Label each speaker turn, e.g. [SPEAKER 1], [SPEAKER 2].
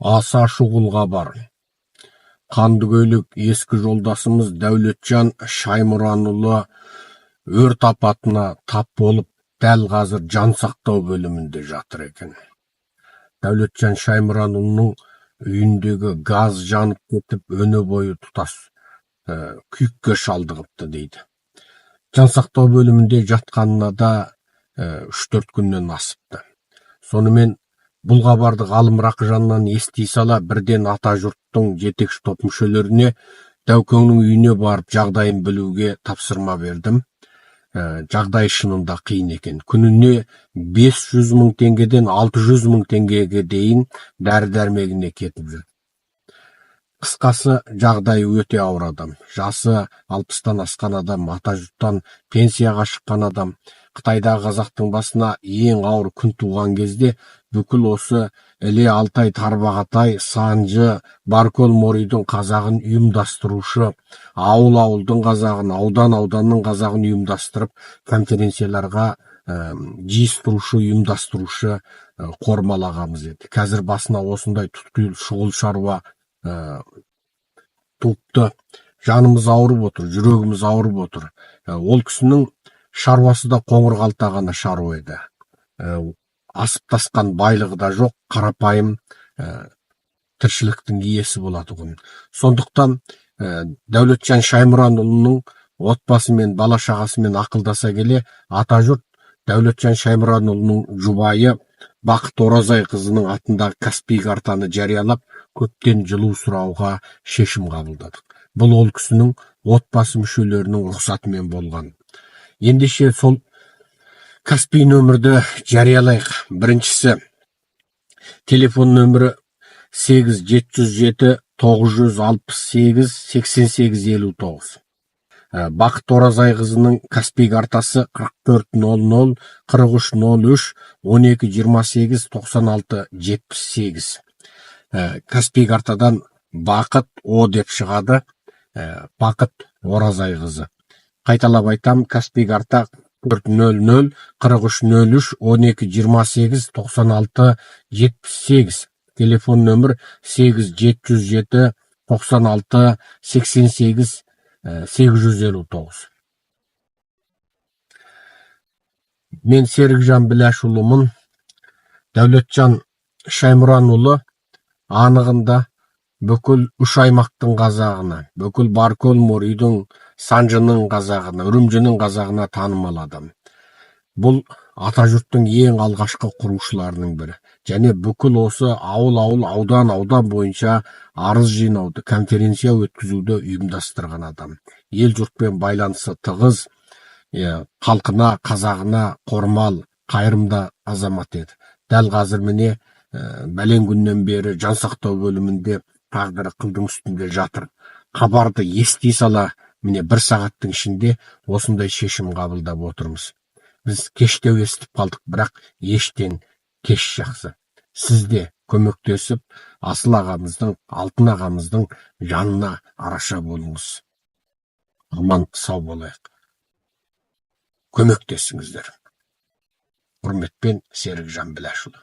[SPEAKER 1] Аса шұғылға бар. Қандыгөйлік ескі жолдасымыз Дәулетжан Шаймұранұлы өрт апатына тап болып, дәл қазір жан сақтау бөлімінде жатыр екен. Дәулетжан Шаймұранұлының үйіндегі газ жанып кетіп, өне бойы тұтас күйікке шалдығыпты дейді. Жан сақтау бөлімінде жатқанына да 3-4 күннен асыпты. Сонымен бұл хабарды ғалым Рақыжаннан ести сала, бірден ата жұрттың жетекші топ мүшелеріне Дәукеңнің үйіне барып жағдайын білуге тапсырма бердім. Жағдай шынында қиын екен. Күніне 500 мың теңгеден 600 мың теңгеге дейін дәрі-дәрмегіне кетіп жүр. Қысқасы, жағдай өте ауыр адам. Жасы 60-тан асқан адам, ата жұрттан пенсияға шыққан адам. Қытайдағы қазақтың басына ең ауыр күн туған кезде бүкіл осы Іле Алтай, Тарбағатай, Санжы, Баркөл Моридың қазағын ұйымдастырушы, ауыл-ауылдың қазағын, аудан-ауданның қазағын ұйымдастырып, конференцияларға жиыстырушы, ұйымдастырушы Қормал ағамыз еді. Қазір басына осындай тұтқиыл шұғыл шаруа туыпты. Жанымыз ауырып отыр, жүрегіміз ауырып отыр. Ол кісінің шаруасы да қоңыр ғана шаруа еді. Асып тасқан байлығы да жоқ, қарапайым тіршіліктің иесі болады ғой. Сондықтан Дәулетжан Шаймұранұлының отбасымен, бала шағасымен ақылдаса келе, ата жұрт Дәулетжан Шаймұранұлының жұбайы Бақыт Оразай қызының атындағы Каспий картаны жариялап, көптен жылу сұрауға шешім қабылдадық. Бұл ол кісінің отбасы мүшелерінің рұқсатымен болған. Ендеше сол Каспий нөмірді жариялайық. Біріншісі, телефон нөмірі 87-968-8859. Бақыт Оразай қызының Каспий картасы 4400 4303 1228 96 78. Каспий картадан Бақыт О деп шығады. Бақыт Оразай қызы. Қайталап айтам, Каспий карта 400 4303 1228 96 78. Телефон нөмір 8707 96 88 859. Мен Серікжан Біләшұлымын. Дәулетжан Шаймұранұлы анығында бүкіл үш аймақтың қазағына, бүкіл Баркөл Моридың, Санжының қазағына, Үрімжінің қазағына танымал адам. Бұл ата жұрттың ең алғашқы құрушыларының бірі. Және бүкіл осы ауыл-ауыл, аудан-аудан бойынша арыз жинауды, конференция өткізуді ұйымдастырған адам. Ел жұртпен байланысы тығыз, халқына, қазағына қормал, қайырымды азамат еді. Дәл қазір міне бәлен күннен бері жан сақтау бөлімінде тағдыры қылдың үстінде жатыр. Хабарды ести сала, міне 1 сағаттың ішінде осындай шешім қабылдап отырмыз. Біз кештеу естіп қалдық, бірақ ештен кеш жақсы. Сіз де көмектесіп, Асыл ағамыздың, Алтын ағамыздың жанына араша болыңыз. Аман сау болайық. Көмектесіңіздер. Құрметпен, Серікжан Біләшұлы.